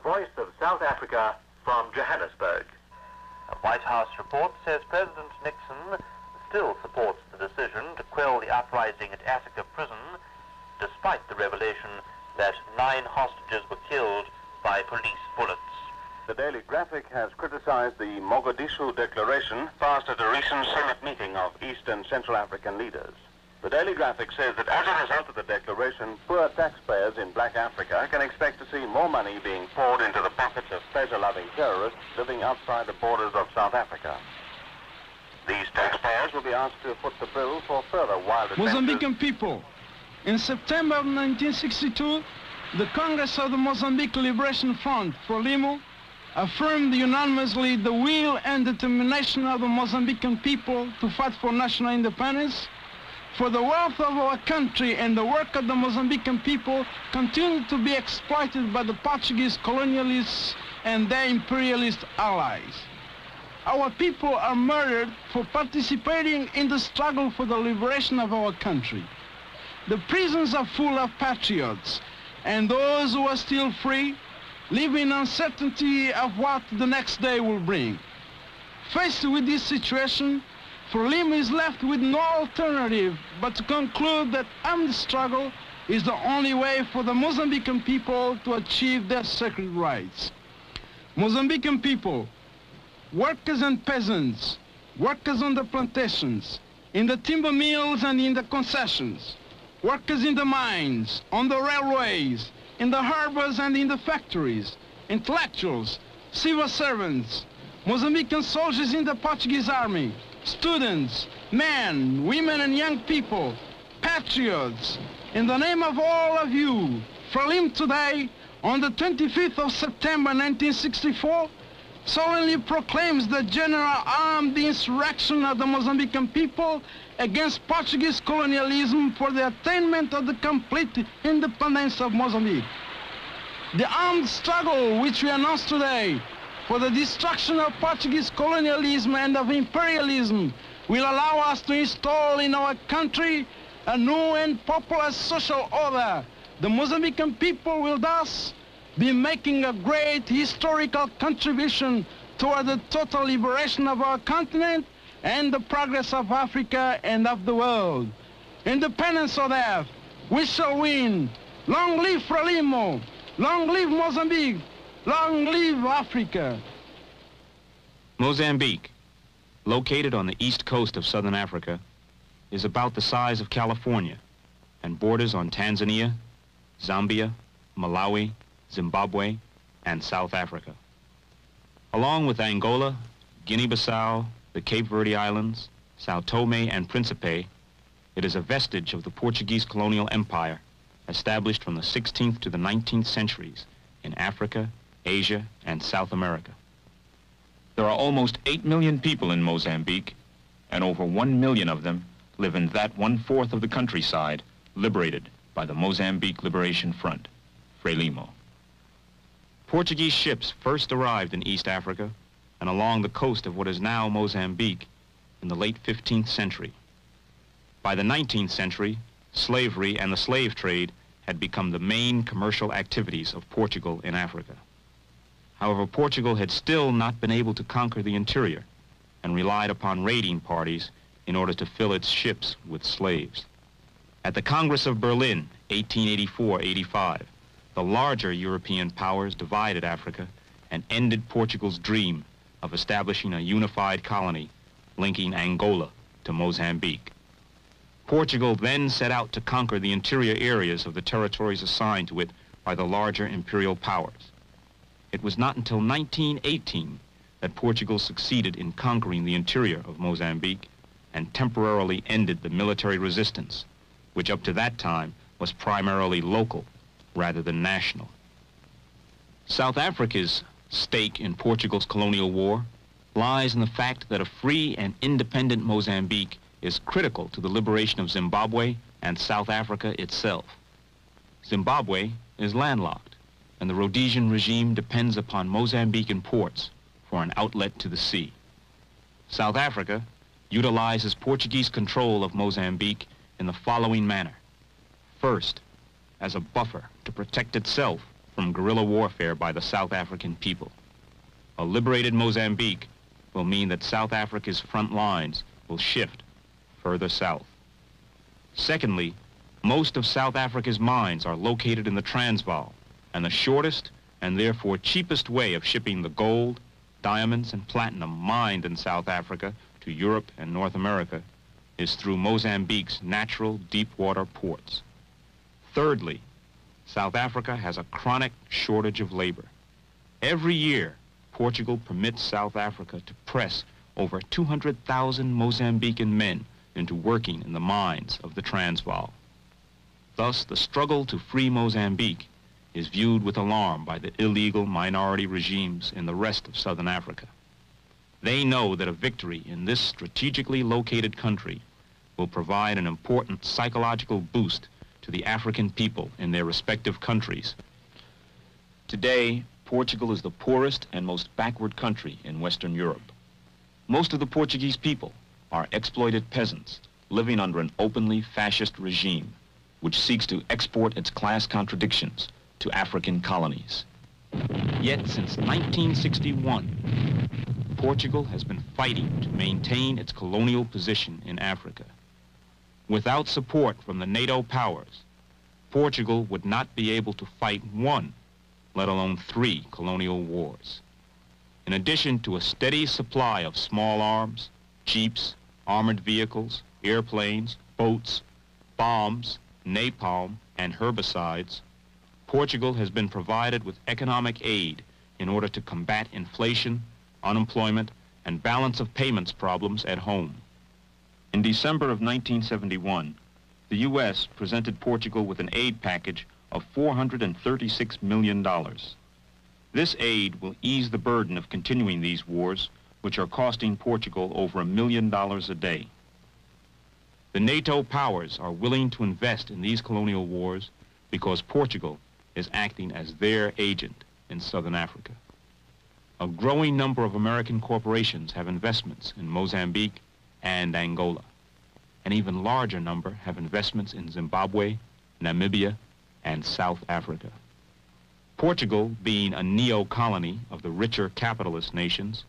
Voice of South Africa from Johannesburg. A White House report says President Nixon still supports the decision to quell the uprising at Attica prison, despite the revelation that 9 hostages were killed by police bullets. The Daily Graphic has criticized the Mogadishu Declaration passed at a recent summit meeting of East and Central African leaders. The Daily Graphic says that as a result of the declaration, poor taxpayers in black Africa can expect to see more money being poured into the pockets of pleasure-loving terrorists living outside the borders of South Africa. These taxpayers will be asked to foot the bill for further wild adventures. Mozambican people, in September of 1962, the Congress of the Mozambique Liberation Front, FRELIMO, affirmed unanimously the will and determination of the Mozambican people to fight for national independence, for the wealth of our country and the work of the Mozambican people continued to be exploited by the Portuguese colonialists and their imperialist allies. Our people are murdered for participating in the struggle for the liberation of our country. The prisons are full of patriots, and those who are still free live in uncertainty of what the next day will bring. Faced with this situation, FRELIMO is left with no alternative but to conclude that armed struggle is the only way for the Mozambican people to achieve their sacred rights. Mozambican people, workers and peasants, workers on the plantations, in the timber mills and in the concessions, workers in the mines, on the railways, in the harbors and in the factories, intellectuals, civil servants, Mozambican soldiers in the Portuguese army, students, men, women and young people, patriots, in the name of all of you, FRELIMO today, on the 25th of September 1964, solemnly proclaims the general armed insurrection of the Mozambican people against Portuguese colonialism for the attainment of the complete independence of Mozambique. The armed struggle which we announce today for the destruction of Portuguese colonialism and of imperialism will allow us to install in our country a new and popular social order. The Mozambican people will thus be making a great historical contribution toward the total liberation of our continent and the progress of Africa and of the world. Independence or death, we shall win. Long live FRELIMO, long live Mozambique, long live Africa. Mozambique, located on the east coast of southern Africa, is about the size of California and borders on Tanzania, Zambia, Malawi, Zimbabwe, and South Africa. Along with Angola, Guinea-Bissau, the Cape Verde Islands, Sao Tome and Principe, it is a vestige of the Portuguese colonial empire established from the 16th to the 19th centuries in Africa, Asia, and South America. There are almost 8 million people in Mozambique, and over 1 million of them live in that 1/4 of the countryside liberated by the Mozambique Liberation Front, FRELIMO. Portuguese ships first arrived in East Africa and along the coast of what is now Mozambique in the late 15th century. By the 19th century, slavery and the slave trade had become the main commercial activities of Portugal in Africa. However, Portugal had still not been able to conquer the interior and relied upon raiding parties in order to fill its ships with slaves. At the Congress of Berlin, 1884-85, the larger European powers divided Africa and ended Portugal's dream of establishing a unified colony linking Angola to Mozambique. Portugal then set out to conquer the interior areas of the territories assigned to it by the larger imperial powers. It was not until 1918 that Portugal succeeded in conquering the interior of Mozambique and temporarily ended the military resistance, which up to that time was primarily local rather than national. South Africa's stake in Portugal's colonial war lies in the fact that a free and independent Mozambique is critical to the liberation of Zimbabwe and South Africa itself. Zimbabwe is landlocked, and the Rhodesian regime depends upon Mozambican ports for an outlet to the sea. South Africa utilizes Portuguese control of Mozambique in the following manner. First, as a buffer to protect itself from guerrilla warfare by the South African people. A liberated Mozambique will mean that South Africa's front lines will shift further south. Secondly, most of South Africa's mines are located in the Transvaal, and the shortest and therefore cheapest way of shipping the gold, diamonds, and platinum mined in South Africa to Europe and North America is through Mozambique's natural deep-water ports. Thirdly, South Africa has a chronic shortage of labor. Every year, Portugal permits South Africa to press over 200,000 Mozambican men into working in the mines of the Transvaal. Thus, the struggle to free Mozambique is viewed with alarm by the illegal minority regimes in the rest of Southern Africa. They know that a victory in this strategically located country will provide an important psychological boost to the African people in their respective countries. Today, Portugal is the poorest and most backward country in Western Europe. Most of the Portuguese people are exploited peasants living under an openly fascist regime which seeks to export its class contradictions to African colonies. Yet since 1961, Portugal has been fighting to maintain its colonial position in Africa. Without support from the NATO powers, Portugal would not be able to fight one, let alone 3 colonial wars. In addition to a steady supply of small arms, jeeps, armored vehicles, airplanes, boats, bombs, napalm, and herbicides, Portugal has been provided with economic aid in order to combat inflation, unemployment, and balance of payments problems at home. In December of 1971, the U.S. presented Portugal with an aid package of $436 million. This aid will ease the burden of continuing these wars, which are costing Portugal over $1 million a day. The NATO powers are willing to invest in these colonial wars because Portugal is acting as their agent in Southern Africa. A growing number of American corporations have investments in Mozambique and Angola. An even larger number have investments in Zimbabwe, Namibia, and South Africa. Portugal, being a neo-colony of the richer capitalist nations,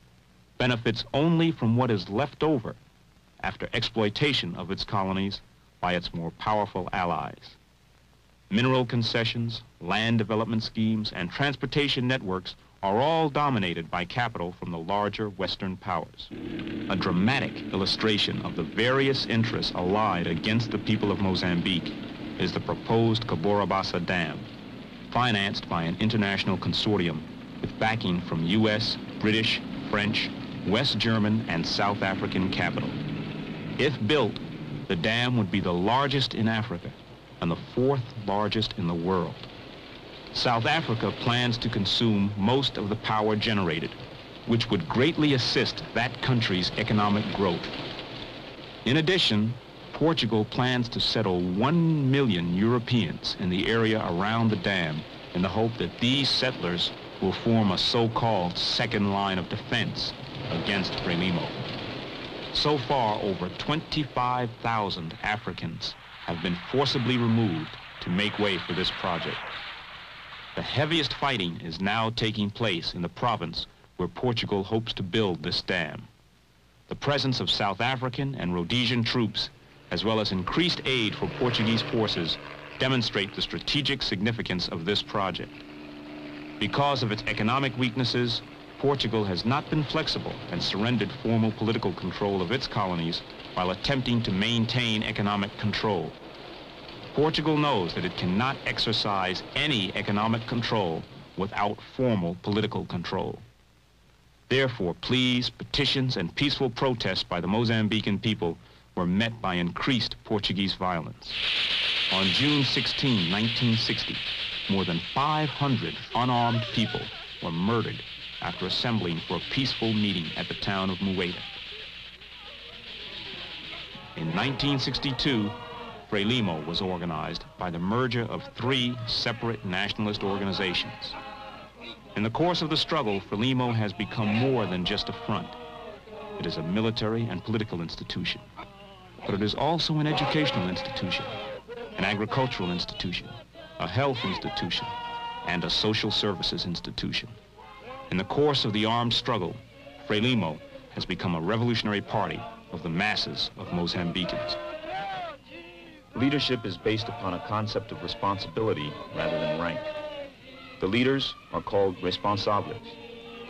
benefits only from what is left over after exploitation of its colonies by its more powerful allies. Mineral concessions, land development schemes, and transportation networks are all dominated by capital from the larger Western powers. A dramatic illustration of the various interests allied against the people of Mozambique is the proposed Cabora Dam, financed by an international consortium with backing from U.S., British, French, West German, and South African capital. If built, the dam would be the largest in Africa and the 4th largest in the world. South Africa plans to consume most of the power generated, which would greatly assist that country's economic growth. In addition, Portugal plans to settle 1 million Europeans in the area around the dam in the hope that these settlers will form a so-called second line of defense against FRELIMO. So far, over 25,000 Africans have been forcibly removed to make way for this project. The heaviest fighting is now taking place in the province where Portugal hopes to build this dam. The presence of South African and Rhodesian troops, as well as increased aid for Portuguese forces, demonstrate the strategic significance of this project. Because of its economic weaknesses, Portugal has not been flexible and surrendered formal political control of its colonies while attempting to maintain economic control. Portugal knows that it cannot exercise any economic control without formal political control. Therefore, pleas, petitions, and peaceful protests by the Mozambican people were met by increased Portuguese violence. On June 16, 1960, more than 500 unarmed people were murdered after assembling for a peaceful meeting at the town of Mueda. In 1962, FRELIMO was organized by the merger of 3 separate nationalist organizations. In the course of the struggle, FRELIMO has become more than just a front. It is a military and political institution, but it is also an educational institution, an agricultural institution, a health institution, and a social services institution. In the course of the armed struggle, FRELIMO has become a revolutionary party of the masses of Mozambicans. Leadership is based upon a concept of responsibility rather than rank. The leaders are called responsables,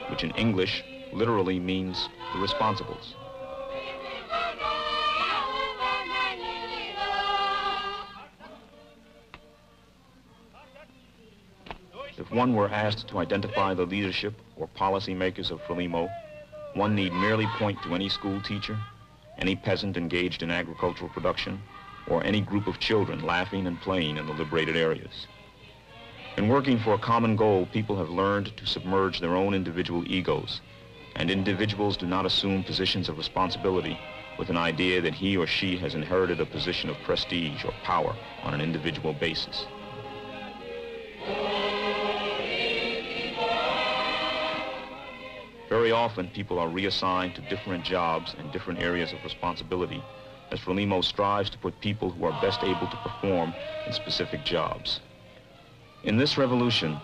which in English literally means the responsibles. If one were asked to identify the leadership or policymakers of FRELIMO, one need merely point to any school teacher, any peasant engaged in agricultural production, or any group of children laughing and playing in the liberated areas. In working for a common goal, people have learned to submerge their own individual egos, and individuals do not assume positions of responsibility with an idea that he or she has inherited a position of prestige or power on an individual basis. Very often, people are reassigned to different jobs and different areas of responsibility, as FRELIMO strives to put people who are best able to perform in specific jobs. In this revolution,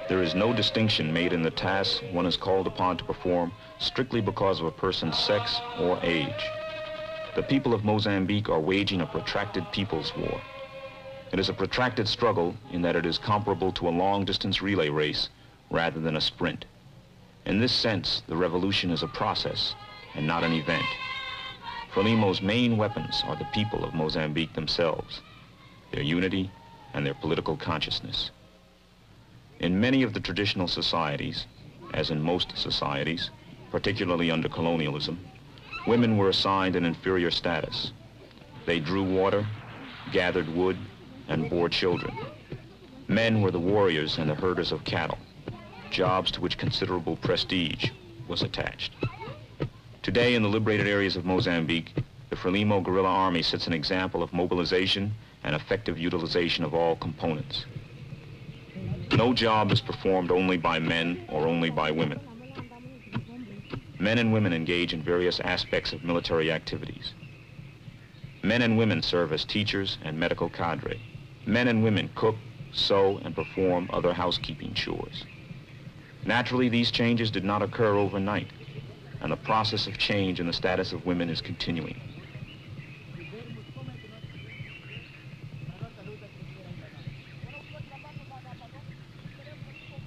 there is no distinction made in the tasks one is called upon to perform strictly because of a person's sex or age. The people of Mozambique are waging a protracted people's war. It is a protracted struggle in that it is comparable to a long-distance relay race rather than a sprint. In this sense, the revolution is a process and not an event. FRELIMO's main weapons are the people of Mozambique themselves, their unity and their political consciousness. In many of the traditional societies, as in most societies, particularly under colonialism, women were assigned an inferior status. They drew water, gathered wood, and bore children. Men were the warriors and the herders of cattle, jobs to which considerable prestige was attached. Today, in the liberated areas of Mozambique, the FRELIMO guerrilla army sets an example of mobilization and effective utilization of all components. No job is performed only by men or only by women. Men and women engage in various aspects of military activities. Men and women serve as teachers and medical cadre. Men and women cook, sew, and perform other housekeeping chores. Naturally, these changes did not occur overnight, and the process of change in the status of women is continuing.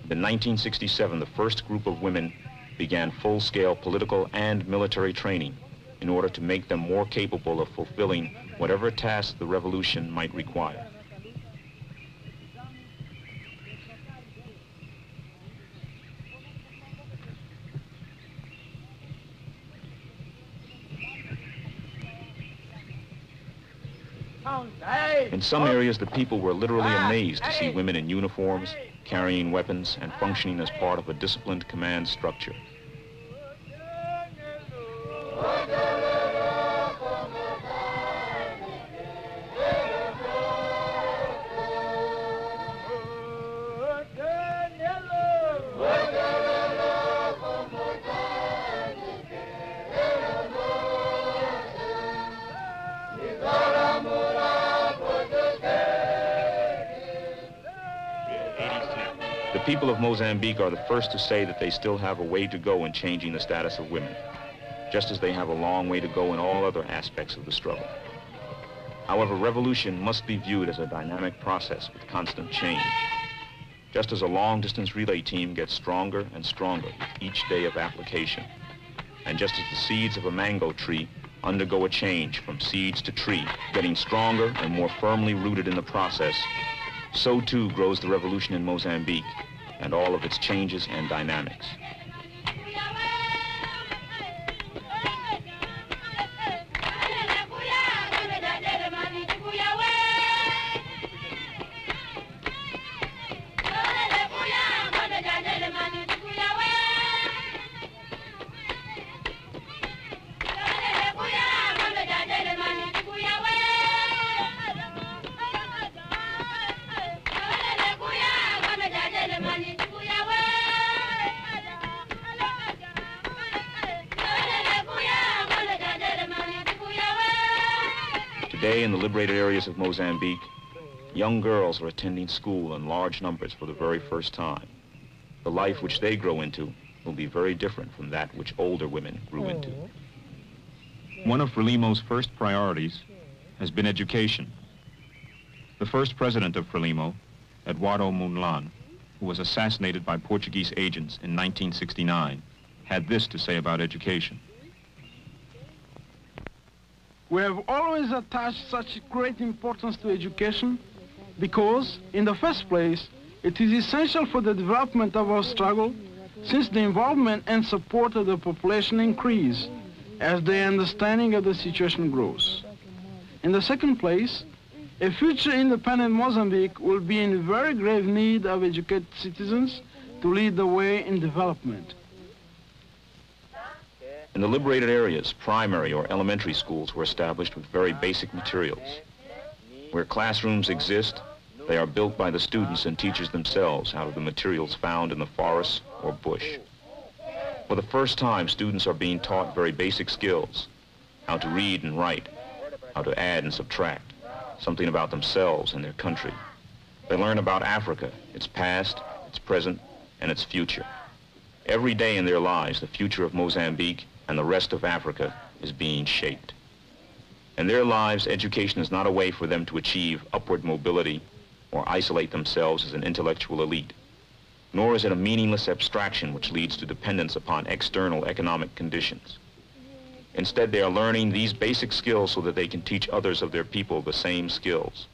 In 1967, the first group of women began full-scale political and military training in order to make them more capable of fulfilling whatever task the revolution might require. In some areas, the people were literally amazed to see women in uniforms, carrying weapons, and functioning as part of a disciplined command structure. The people of Mozambique are the first to say that they still have a way to go in changing the status of women, just as they have a long way to go in all other aspects of the struggle. However, revolution must be viewed as a dynamic process with constant change. Just as a long-distance relay team gets stronger and stronger with each day of application, and just as the seeds of a mango tree undergo a change from seeds to tree, getting stronger and more firmly rooted in the process, so too grows the revolution in Mozambique and all of its changes and dynamics. Today, in the liberated areas of Mozambique, Young girls are attending school in large numbers for the very first time. The life which they grow into will be very different from that which older women grew into. One of FRELIMO's first priorities has been education. The first president of FRELIMO, Eduardo Munlan, who was assassinated by Portuguese agents in 1969, had this to say about education. We have always attached such great importance to education because, in the first place, it is essential for the development of our struggle, since the involvement and support of the population increase as the understanding of the situation grows. In the second place, a future independent Mozambique will be in very grave need of educated citizens to lead the way in development. In the liberated areas, primary or elementary schools were established with very basic materials. Where classrooms exist, they are built by the students and teachers themselves out of the materials found in the forests or bush. For the first time, students are being taught very basic skills: how to read and write, how to add and subtract, something about themselves and their country. They learn about Africa, its past, its present, and its future. Every day in their lives, the future of Mozambique and the rest of Africa is being shaped. In their lives, education is not a way for them to achieve upward mobility or isolate themselves as an intellectual elite, nor is it a meaningless abstraction which leads to dependence upon external economic conditions. Instead, they are learning these basic skills so that they can teach others of their people the same skills.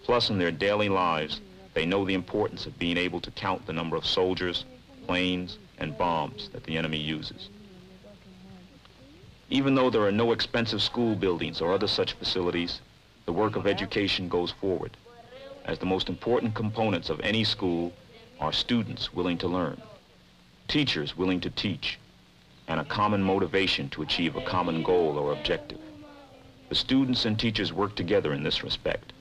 Plus, in their daily lives, they know the importance of being able to count the number of soldiers, planes, and bombs that the enemy uses. Even though there are no expensive school buildings or other such facilities, the work of education goes forward, as the most important components of any school are students willing to learn, teachers willing to teach, and a common motivation to achieve a common goal or objective. The students and teachers work together in this respect.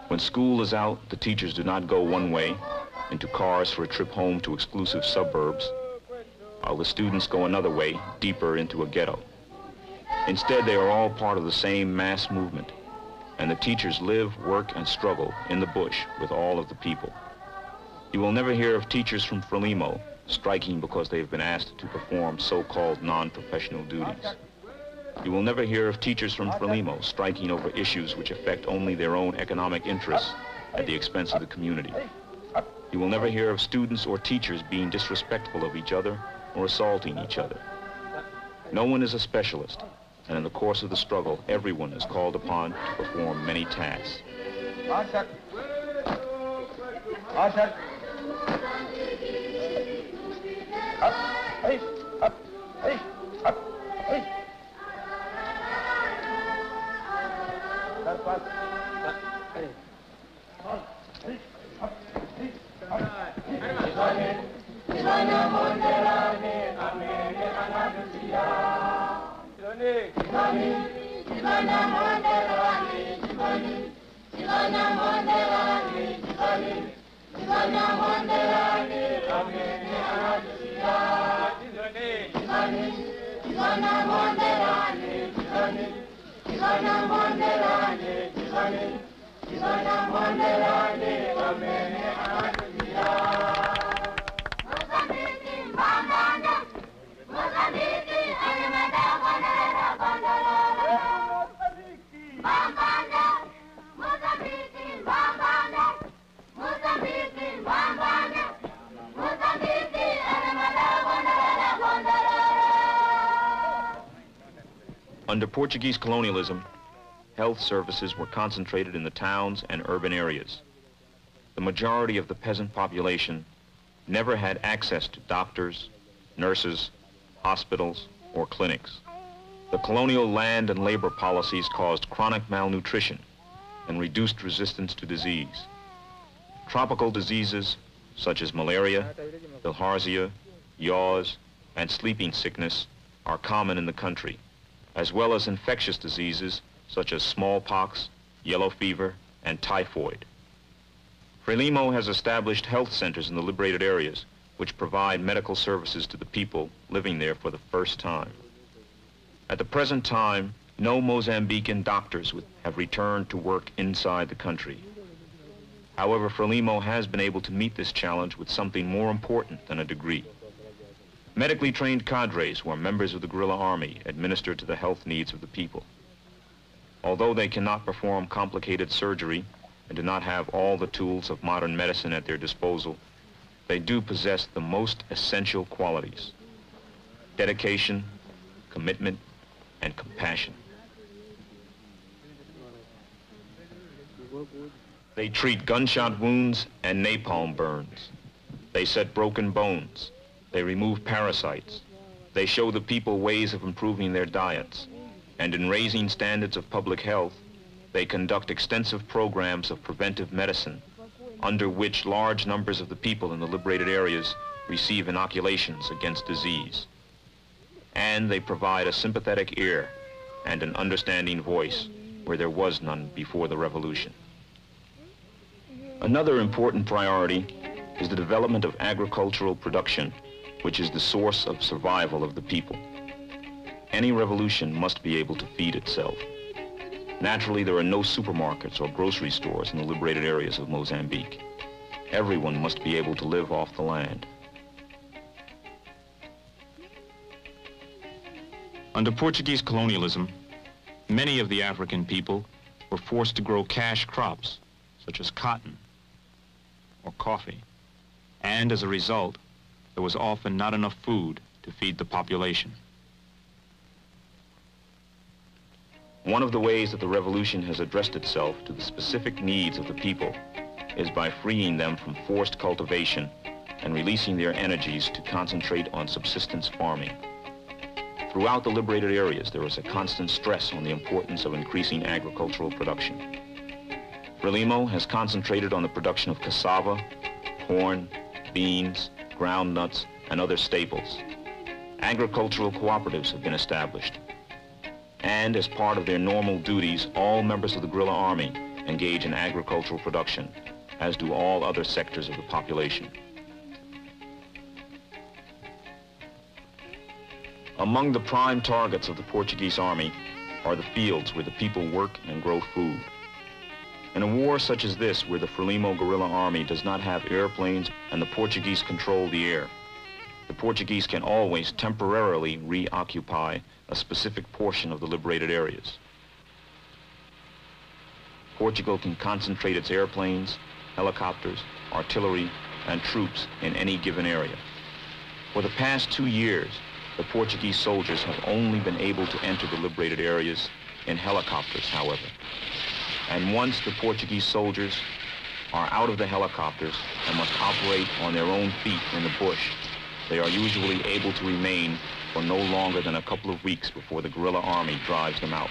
When school is out, the teachers do not go one way, into cars for a trip home to exclusive suburbs, while the students go another way, deeper into a ghetto. Instead, they are all part of the same mass movement, and the teachers live, work, and struggle in the bush with all of the people. You will never hear of teachers from FRELIMO striking because they have been asked to perform so-called non-professional duties. You will never hear of teachers from FRELIMO striking over issues which affect only their own economic interests at the expense of the community. You will never hear of students or teachers being disrespectful of each other or assaulting each other. No one is a specialist, and in the course of the struggle, everyone is called upon to perform many tasks. Under Portuguese colonialism, health services were concentrated in the towns and urban areas. The majority of the peasant population never had access to doctors, nurses, hospitals, or clinics. The colonial land and labor policies caused chronic malnutrition and reduced resistance to disease. Tropical diseases such as malaria, bilharzia, yaws, and sleeping sickness are common in the country, as well as infectious diseases such as smallpox, yellow fever, and typhoid. FRELIMO has established health centers in the liberated areas which provide medical services to the people living there for the first time. At the present time, No Mozambican doctors have returned to work inside the country. However, FRELIMO has been able to meet this challenge with something more important than a degree. Medically trained cadres who are members of the guerrilla army administer to the health needs of the people. Although they cannot perform complicated surgery and do not have all the tools of modern medicine at their disposal, they do possess the most essential qualities: dedication, commitment, and compassion. They treat gunshot wounds and napalm burns. They set broken bones. They remove parasites. They show the people ways of improving their diets. And in raising standards of public health, they conduct extensive programs of preventive medicine, under which large numbers of the people in the liberated areas receive inoculations against disease. And they provide a sympathetic ear and an understanding voice where there was none before the revolution. Another important priority is the development of agricultural production, which is the source of survival of the people. Any revolution must be able to feed itself. Naturally, there are no supermarkets or grocery stores in the liberated areas of Mozambique. Everyone must be able to live off the land. Under Portuguese colonialism, many of the African people were forced to grow cash crops, such as cotton or coffee. And as a result, there was often not enough food to feed the population. One of the ways that the revolution has addressed itself to the specific needs of the people is by freeing them from forced cultivation and releasing their energies to concentrate on subsistence farming. Throughout the liberated areas, there is a constant stress on the importance of increasing agricultural production. FRELIMO has concentrated on the production of cassava, corn, beans, ground nuts, and other staples. Agricultural cooperatives have been established. And as part of their normal duties, all members of the guerrilla army engage in agricultural production, as do all other sectors of the population. Among the prime targets of the Portuguese army are the fields where the people work and grow food. In a war such as this, where the FRELIMO guerrilla army does not have airplanes and the Portuguese control the air, the Portuguese can always temporarily reoccupy a specific portion of the liberated areas. Portugal can concentrate its airplanes, helicopters, artillery, and troops in any given area. For the past 2 years, the Portuguese soldiers have only been able to enter the liberated areas in helicopters, however. And once the Portuguese soldiers are out of the helicopters and must operate on their own feet in the bush, they are usually able to remain for no longer than a couple of weeks before the guerrilla army drives them out.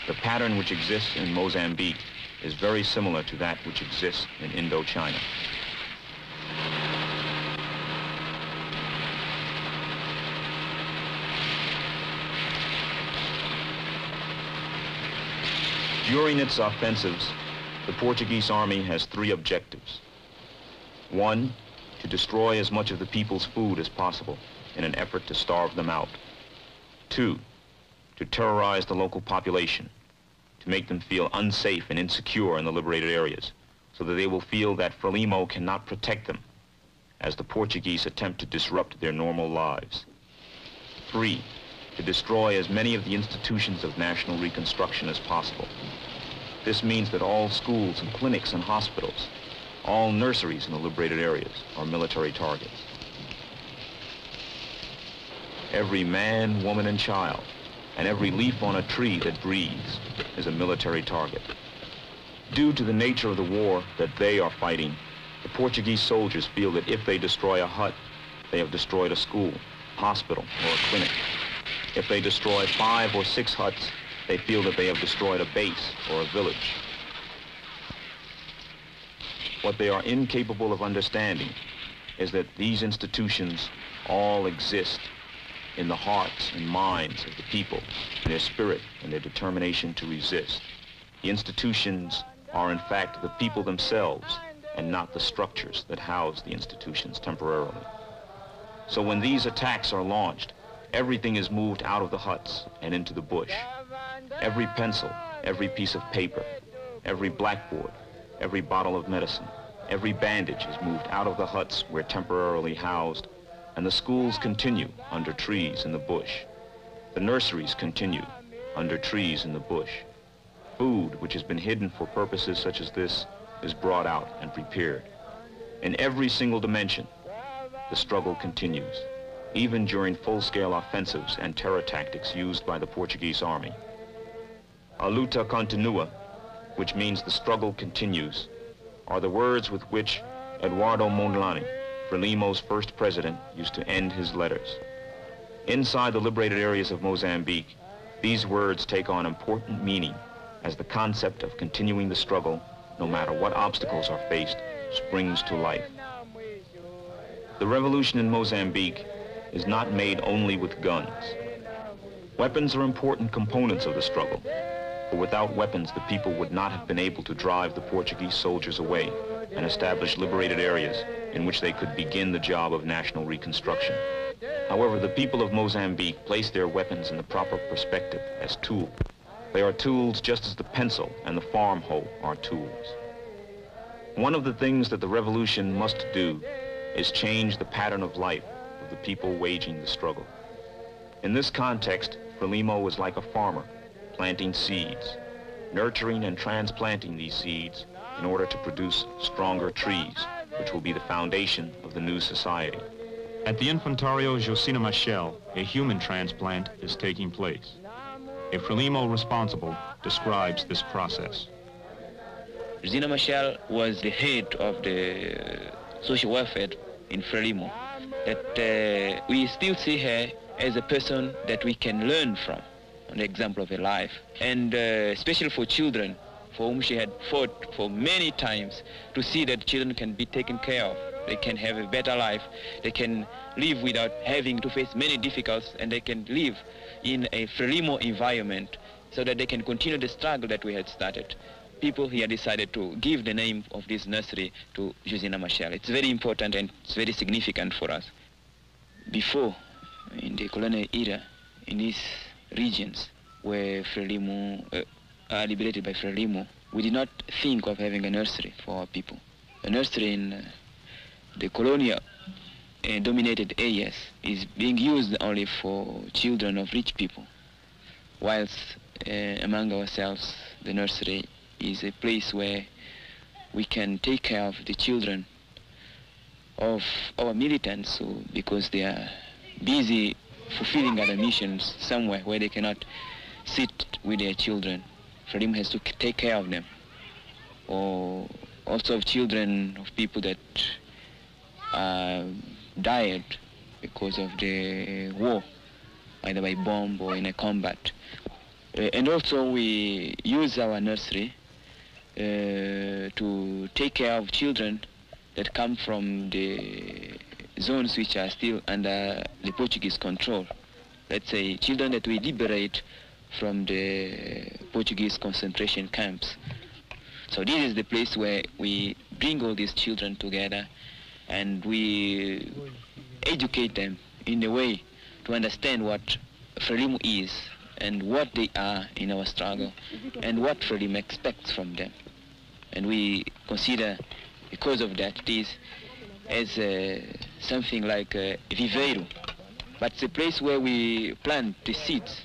The pattern which exists in Mozambique is very similar to that which exists in Indochina. During its offensives, the Portuguese army has 3 objectives. 1, to destroy as much of the people's food as possible in an effort to starve them out. 2, to terrorize the local population, to make them feel unsafe and insecure in the liberated areas, so that they will feel that FRELIMO cannot protect them as the Portuguese attempt to disrupt their normal lives. 3, to destroy as many of the institutions of national reconstruction as possible. This means that all schools and clinics and hospitals, all nurseries in the liberated areas are military targets. Every man, woman, and child, and every leaf on a tree that breathes is a military target. Due to the nature of the war that they are fighting, the Portuguese soldiers feel that if they destroy a hut, they have destroyed a school, hospital, or a clinic. If they destroy 5 or 6 huts, they feel that they have destroyed a base or a village. What they are incapable of understanding is that these institutions all exist in the hearts and minds of the people, in their spirit and their determination to resist. The institutions are in fact the people themselves and not the structures that house the institutions temporarily. So when these attacks are launched, everything is moved out of the huts and into the bush. Every pencil, every piece of paper, every blackboard, every bottle of medicine, every bandage is moved out of the huts where temporarily housed, and the schools continue under trees in the bush. The nurseries continue under trees in the bush. Food, which has been hidden for purposes such as this, is brought out and prepared. In every single dimension, the struggle continues, even during full-scale offensives and terror tactics used by the Portuguese army. A Luta Continua, which means the struggle continues, are the words with which Eduardo Mondlane, FRELIMO's first president, used to end his letters. Inside the liberated areas of Mozambique, these words take on important meaning as the concept of continuing the struggle, no matter what obstacles are faced, springs to life. The revolution in Mozambique is not made only with guns. Weapons are important components of the struggle, for without weapons, the people would not have been able to drive the Portuguese soldiers away and establish liberated areas in which they could begin the job of national reconstruction. However, the people of Mozambique place their weapons in the proper perspective as tools. They are tools just as the pencil and the farm hoe are tools. One of the things that the revolution must do is change the pattern of life of the people waging the struggle. In this context, FRELIMO was like a farmer planting seeds, nurturing and transplanting these seeds in order to produce stronger trees, which will be the foundation of the new society. At the Infantario Josina Machel, a human transplant is taking place. A FRELIMO responsible describes this process. Josina Machel was the head of the social welfare in FRELIMO, that we still see her as a person that we can learn from, an example of her life. And especially for children, for whom she had fought for many times, to see that children can be taken care of. They can have a better life. They can live without having to face many difficulties, and they can live in a FRELIMO environment so that they can continue the struggle that we had started. People here decided to give the name of this nursery to Josina Machel. It's very important and it's very significant for us. Before, in the colonial era, in these regions where FRELIMO are liberated by FRELIMO, we did not think of having a nursery for our people. A nursery in the colonial dominated areas is being used only for children of rich people, whilst among ourselves the nursery is a place where we can take care of the children of our militants, because they are busy fulfilling other missions somewhere where they cannot sit with their children. FRELIMO has to take care of them, or also of children of people that died because of the war, either by bomb or in a combat. And also we use our nursery to take care of children that come from the zones which are still under the Portuguese control. Let's say children that we liberate from the Portuguese concentration camps. So this is the place where we bring all these children together and we educate them in a way to understand what FRELIMO is and what they are in our struggle and what FRELIMO expects from them. And we consider, because of that, this as something like a viveiro, but it's a place where we plant the seeds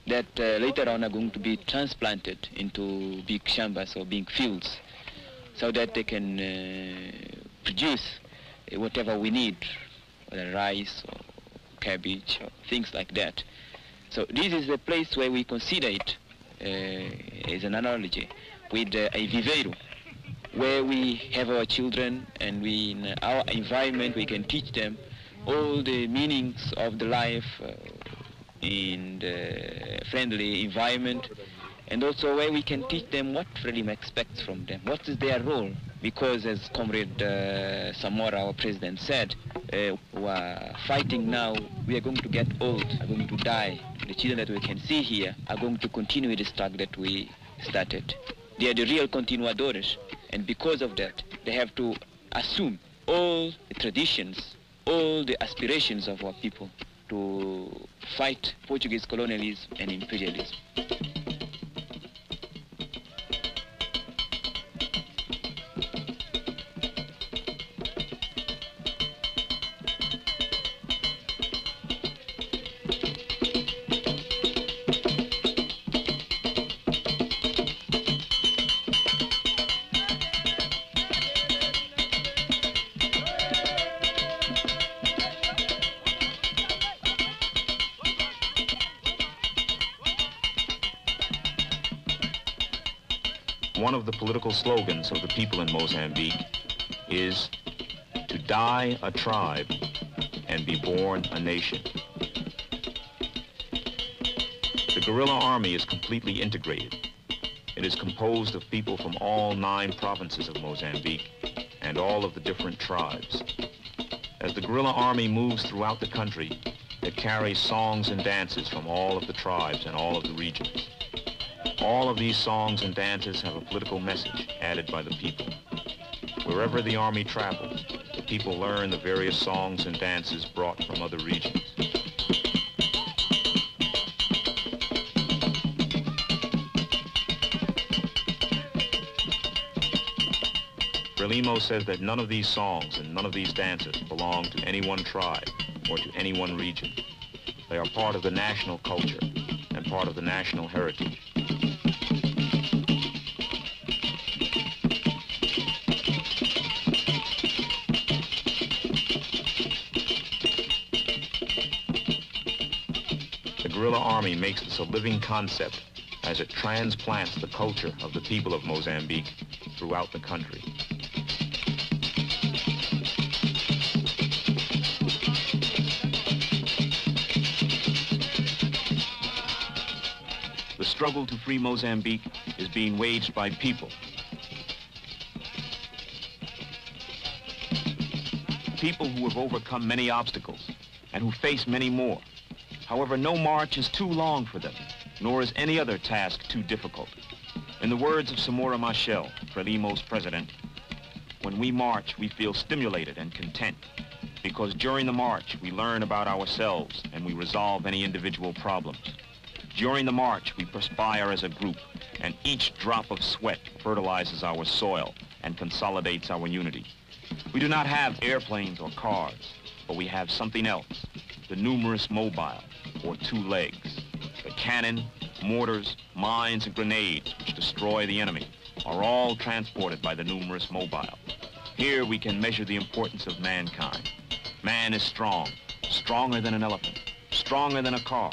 that later on are going to be transplanted into big chambers or big fields so that they can produce whatever we need, whether rice or cabbage or things like that. So this is the place where we consider it as an analogy with a viveiro, where we have our children and we, in our environment, we can teach them all the meanings of the life in the friendly environment, and also where we can teach them what FRELIMO expects from them, what is their role. Because as Comrade Samora, our president, said, we are fighting now, we are going to get old, are going to die. The children that we can see here are going to continue the struggle that we started. They are the real continuadores, and because of that, they have to assume all the traditions, all the aspirations of our people, to fight Portuguese colonialism and imperialism. One of the political slogans of the people in Mozambique is to die a tribe and be born a nation. The guerrilla army is completely integrated. It is composed of people from all 9 provinces of Mozambique and all of the different tribes. As the guerrilla army moves throughout the country, it carries songs and dances from all of the tribes and all of the regions. All of these songs and dances have a political message added by the people. Wherever the army travels, the people learn the various songs and dances brought from other regions. FRELIMO says that none of these songs and none of these dances belong to any one tribe or to any one region. They are part of the national culture and part of the national heritage. The guerrilla army makes this a living concept as it transplants the culture of the people of Mozambique throughout the country. The struggle to free Mozambique is being waged by people. People who have overcome many obstacles and who face many more. However, no march is too long for them, nor is any other task too difficult. In the words of Samora Machel, FRELIMO's president, when we march, we feel stimulated and content, because during the march, we learn about ourselves and we resolve any individual problems. During the march, we perspire as a group, and each drop of sweat fertilizes our soil and consolidates our unity. We do not have airplanes or cars, but we have something else, the numerous mobile, or 2 legs. The cannon, mortars, mines, and grenades which destroy the enemy are all transported by the numerous mobile. Here we can measure the importance of mankind. Man is strong, stronger than an elephant, stronger than a car.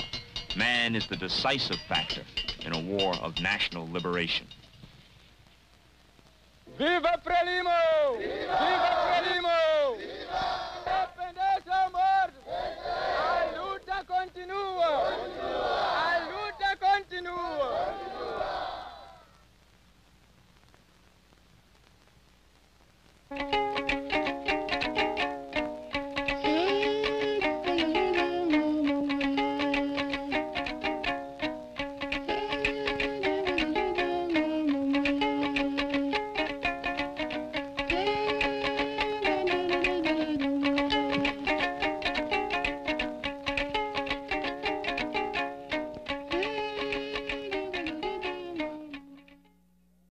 Man is the decisive factor in a war of national liberation. Viva FRELIMO! Viva FRELIMO!